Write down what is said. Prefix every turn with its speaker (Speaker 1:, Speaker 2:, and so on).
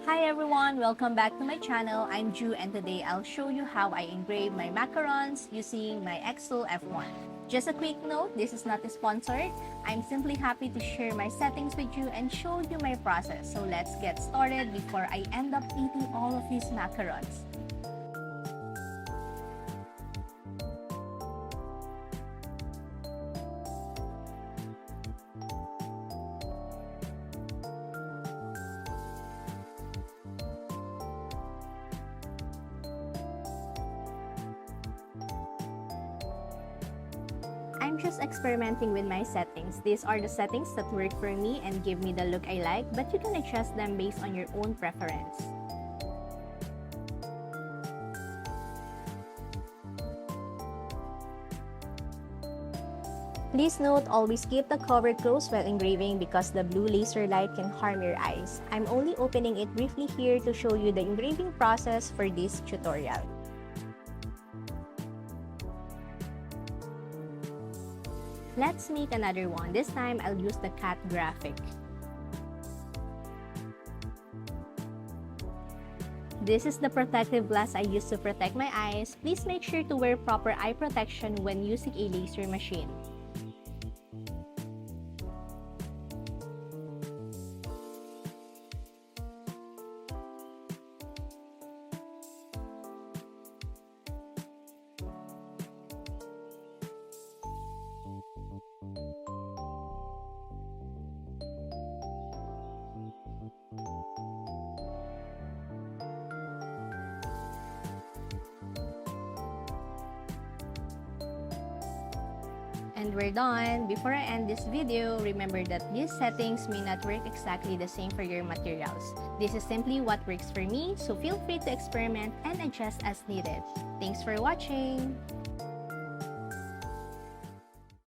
Speaker 1: Hi everyone! Welcome back to my channel. I'm Ju and today I'll show you how I engrave my macarons using my xTool F1. Just a quick note, this is not sponsored. I'm simply happy to share my settings with you and show you my process. So let's get started before I end up eating all of these macarons. I'm just experimenting with my settings. These are the settings that work for me and give me the look I like, but you can adjust them based on your own preference. Please note, always keep the cover closed while engraving because the blue laser light can harm your eyes. I'm only opening it briefly here to show you the engraving process for this tutorial. Let's make another one. This time, I'll use the cat graphic. This is the protective glass I use to protect my eyes. Please make sure to wear proper eye protection when using a laser machine. And we're done. Before I end this video, remember that these settings may not work exactly the same for your materials. This is simply what works for me, so feel free to experiment and adjust as needed. Thanks for watching!